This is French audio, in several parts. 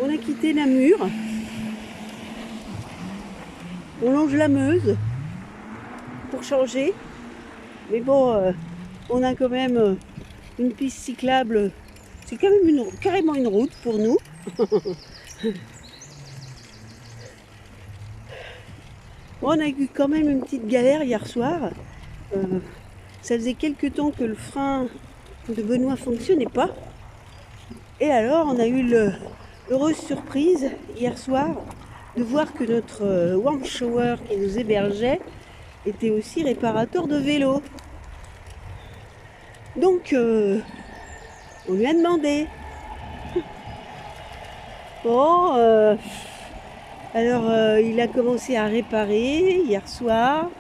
On a quitté Namur. On longe la Meuse pour changer. Mais bon, on a quand même une piste cyclable. C'est quand même carrément une route pour nous. Bon, on a eu quand même une petite galère hier soir. Ça faisait quelques temps que le frein de Benoît ne fonctionnait pas. Et alors, on a eu l'heureuse surprise hier soir de voir que notre warm shower qui nous hébergeait était aussi réparateur de vélo. Donc, on lui a demandé. Bon, alors il a commencé à réparer hier soir.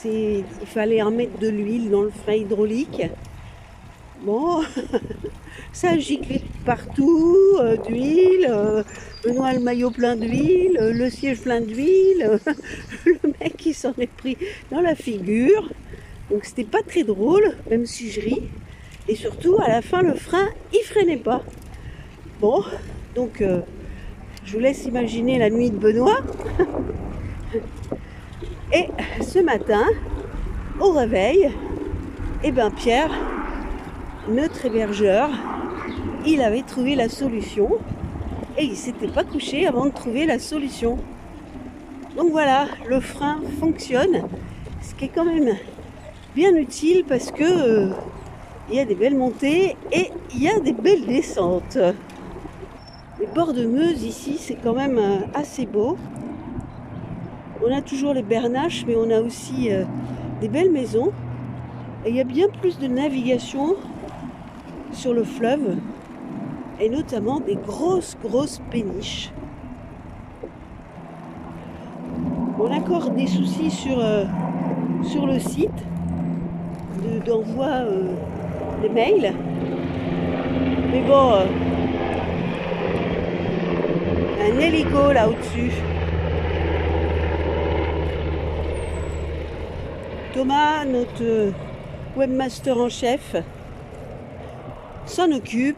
Il fallait en mettre de l'huile dans le frein hydraulique. Bon, ça a giclé partout, d'huile. Benoît le maillot plein d'huile, le siège plein d'huile. Le mec il s'en est pris dans la figure. Donc c'était pas très drôle, même si je ris. Et surtout, à la fin, le frein, il freinait pas. Bon, donc je vous laisse imaginer la nuit de Benoît. Et ce matin, au réveil, eh ben Pierre, notre hébergeur, il avait trouvé la solution et il s'était pas couché avant de trouver la solution. Donc voilà, le frein fonctionne, ce qui est quand même bien utile parce que il y a des belles montées et il y a des belles descentes. Les bords de Meuse ici, c'est quand même assez beau. On a toujours les bernaches, mais on a aussi des belles maisons. Et il y a bien plus de navigation sur le fleuve, et notamment des grosses péniches. On a encore des soucis sur le site d'envoi des mails. Mais bon, un hélico là au-dessus. Thomas, notre webmaster en chef, s'en occupe.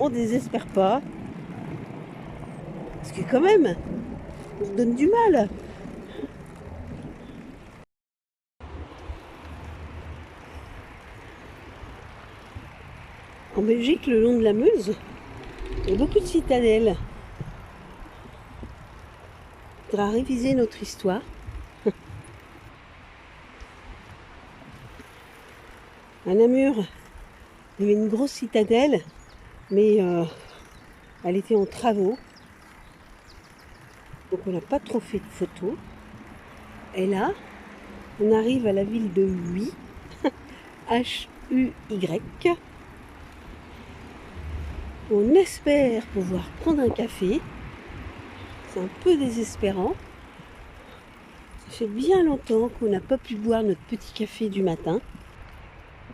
On ne désespère pas. Parce que quand même, on se donne du mal. En Belgique, le long de la Meuse, il y a beaucoup de citadelles. Il faudra réviser notre histoire. À Namur, il y avait une grosse citadelle, mais elle était en travaux. Donc on n'a pas trop fait de photos. Et là, on arrive à la ville de Huy, H-U-Y. On espère pouvoir prendre un café. C'est un peu désespérant. Ça fait bien longtemps qu'on n'a pas pu boire notre petit café du matin.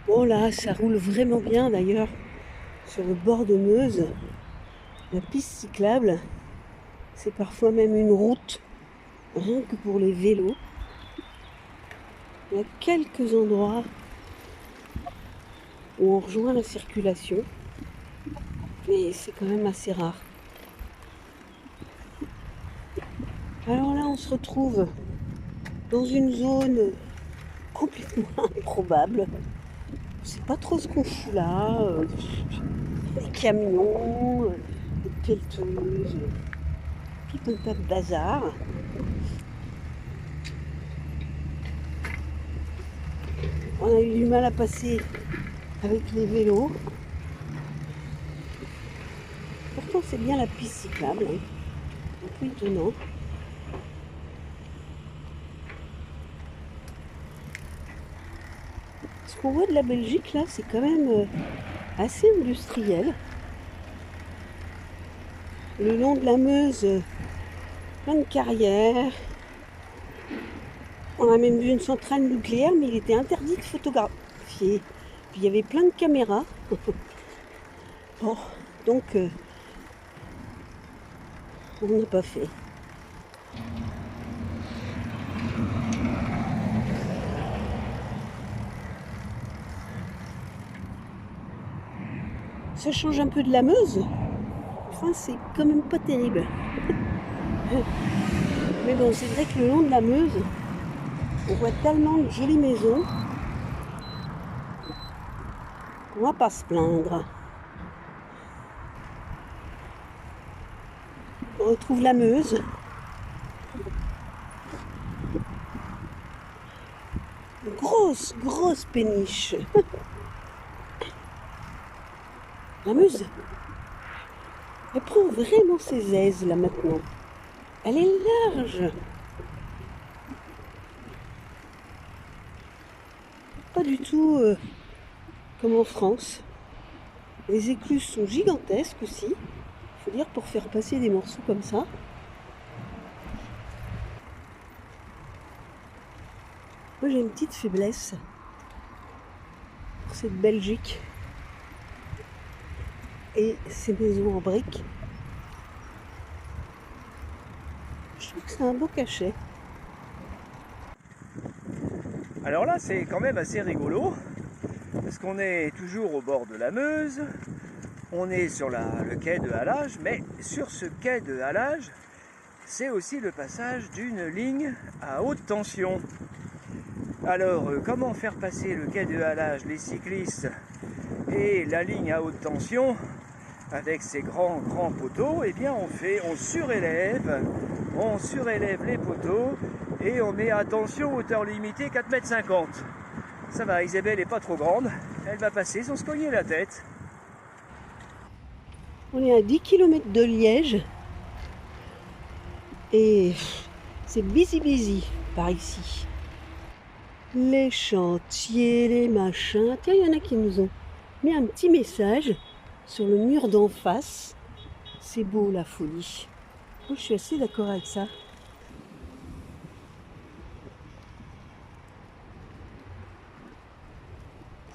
Bon là, ça roule vraiment bien d'ailleurs sur le bord de Meuse. La piste cyclable, c'est parfois même une route, rien que pour les vélos. Il y a quelques endroits où on rejoint la circulation, mais c'est quand même assez rare. Alors là, on se retrouve dans une zone complètement improbable. On ne sait pas trop ce qu'on fout là. Des camions, des pelleteuses, tout un tas de bazar. On a eu du mal à passer avec les vélos. Pourtant, c'est bien la piste cyclable. Hein. Un peu étonnant. Ce qu'on voit de la Belgique, là, c'est quand même assez industriel. Le long de la Meuse, plein de carrières. On a même vu une centrale nucléaire, mais il était interdit de photographier. Puis il y avait plein de caméras. Bon, donc on n'a pas fait. Ça change un peu de la Meuse, Enfin, c'est quand même pas terrible. Mais bon, c'est vrai que le long de la Meuse, on voit tellement de jolies maisons qu'on va pas se plaindre. On retrouve la Meuse. Une grosse péniche. La Meuse, elle prend vraiment ses aises là maintenant. Elle est large. Pas du tout comme en France. Les écluses sont gigantesques aussi. Il faut dire pour faire passer des morceaux comme ça. Moi j'ai une petite faiblesse pour cette Belgique et ces maisons en briques. Je trouve que c'est un beau cachet. Alors là, c'est quand même assez rigolo, parce qu'on est toujours au bord de la Meuse, on est sur le quai de halage, mais sur ce quai de halage, c'est aussi le passage d'une ligne à haute tension. Alors, comment faire passer le quai de halage, les cyclistes et la ligne à haute tension avec ces grands poteaux? Eh bien, on surélève les poteaux et on met attention, hauteur limitée 4,50 m. Ça va, Isabelle n'est pas trop grande, elle va passer sans se cogner la tête. On est à 10 km de Liège et c'est busy par ici. Les chantiers, les machins. Tiens, il y en a qui nous ont mis un petit message sur le mur d'en face. C'est beau la folie. Moi, je suis assez d'accord avec ça.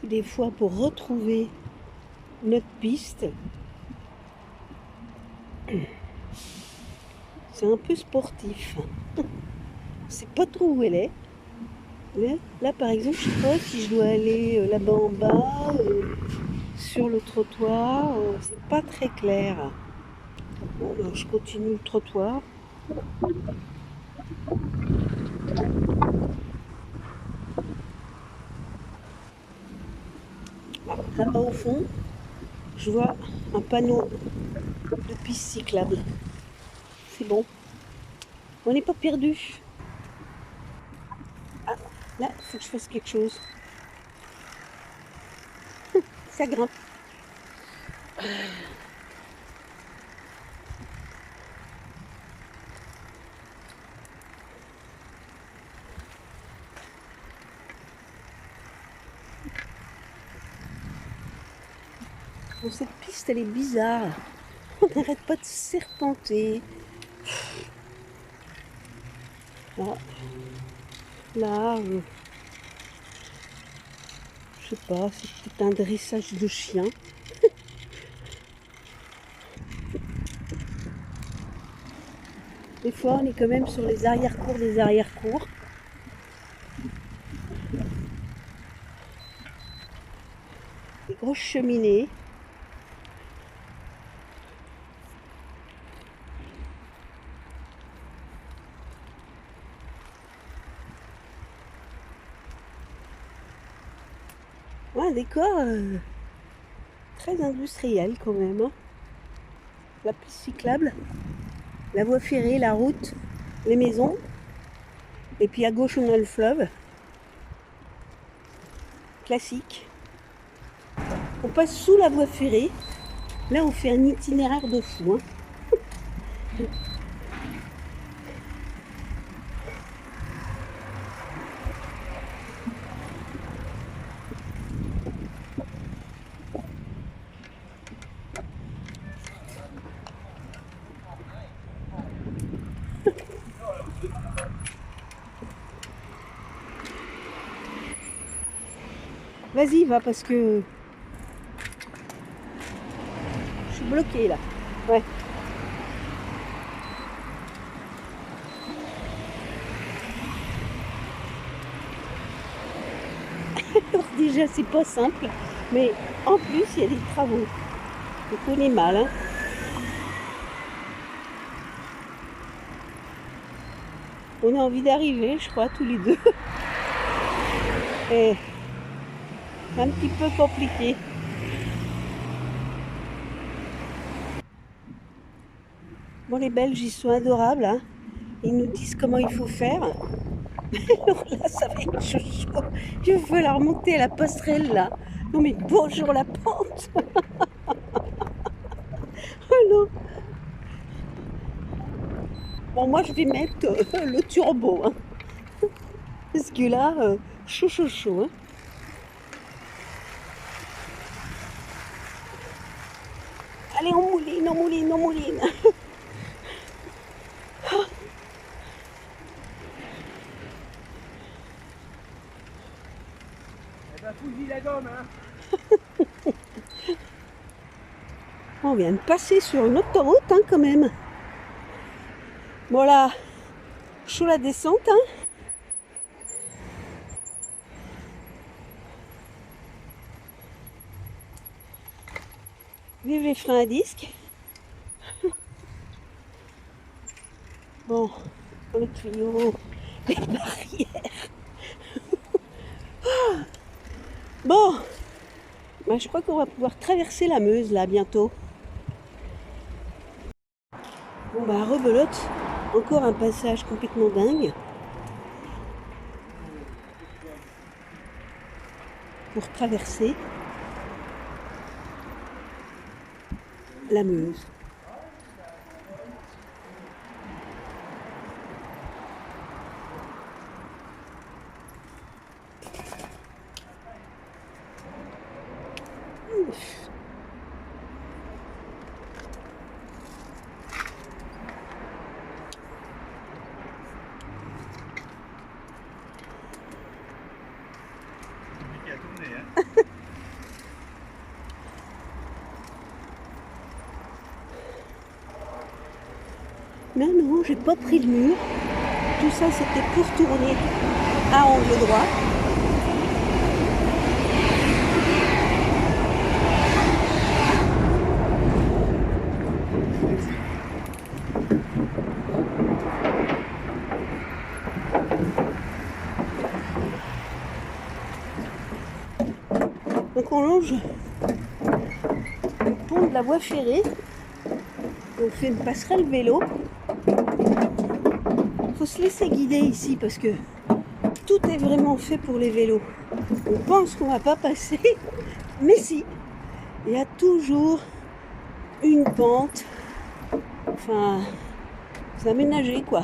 Des fois, pour retrouver notre piste, c'est un peu sportif. On sait pas trop où elle est. Là, par exemple, je sais pas si je dois aller là-bas en bas, sur le trottoir. C'est pas très clair. Bon, je continue le trottoir. Là-bas au fond, je vois un panneau de piste cyclable. C'est bon. On n'est pas perdu. Ah, là, il faut que je fasse quelque chose. Ça grimpe. Bon, cette piste, elle est bizarre. On n'arrête pas de serpenter. Là, je sais pas, c'est peut-être un dressage de chien. Des fois, on est quand même sur les arrière-cours des arrière-cours. Des grosses cheminées. Ouais, un décor très industriel quand même. Hein. La piste cyclable, la voie ferrée, la route, les maisons. Et puis à gauche, on a le fleuve. Classique. On passe sous la voie ferrée. Là, on fait un itinéraire de fou. Hein. Vas-y, va, parce que je suis bloquée là. Ouais. Alors déjà, c'est pas simple, mais en plus, il y a des travaux. Donc on est mal. Hein. On a envie d'arriver, je crois, tous les deux. Et c'est un petit peu compliqué. Bon, les Belges, ils sont adorables, hein. Ils nous disent comment il faut faire. Alors là, ça va être chaud. Je veux la remonter à la passerelle, là. Non, mais bonjour la pente. Oh non. Bon, moi, je vais mettre le turbo, hein. Parce que là, chaud, chaud, chaud, hein. Allez, on mouline, on mouline, on mouline. Fouille la gomme, hein. On vient de passer sur une autoroute, hein, quand même. Voilà, chaud la descente, hein. Vive les freins à disque. Bon, le tuyau, les barrières. Bon, bah, je crois qu'on va pouvoir traverser la Meuse là bientôt. Bon bah rebelote, encore un passage complètement dingue. Pour traverser la Meuse. Non, non, j'ai pas pris le mur. Tout ça, c'était pour tourner à angle droit. Donc on longe le pont de la voie ferrée. On fait une passerelle vélo. Il faut se laisser guider ici parce que tout est vraiment fait pour les vélos. On pense qu'on va pas passer, mais si. Il y a toujours une pente. Enfin, c'est aménagé quoi.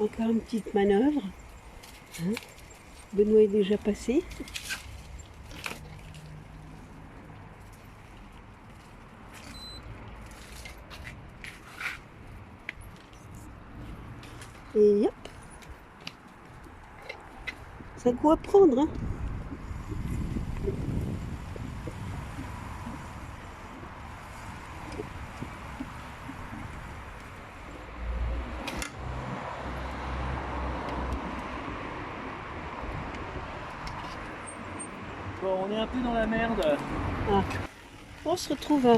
Encore une petite manœuvre. Hein, Benoît est déjà passé. Et hop. C'est un coup à prendre. Hein. Bon, on est un peu dans la merde. Ah. On se retrouve à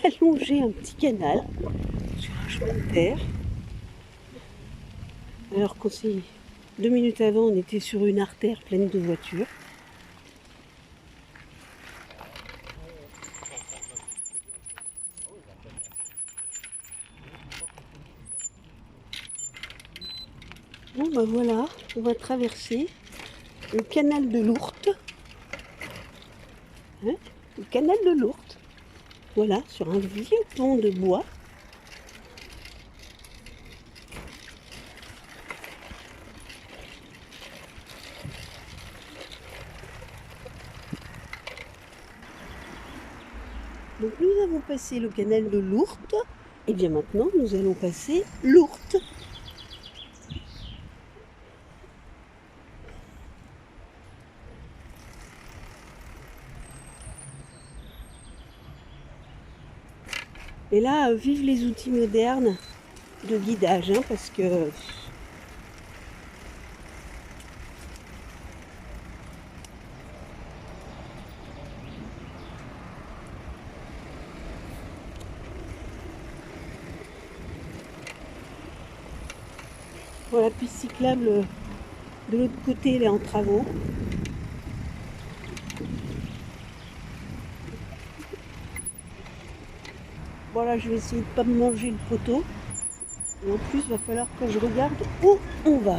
allonger un petit canal sur un chemin de terre. Alors qu'on s'est 2 minutes avant, on était sur une artère pleine de voitures. Bon ben voilà, on va traverser le canal de l'Ourthe. Hein, le canal de l'Ourthe. Voilà, sur un vieux pont de bois. Donc nous avons passé le canal de l'Ourthe. Et bien maintenant, nous allons passer l'Ourthe. Et là, vive les outils modernes de guidage, hein, parce que voilà, la piste cyclable de l'autre côté, elle est en travaux. Voilà, je vais essayer de ne pas me manger le poteau. Et en plus, il va falloir que je regarde où on va.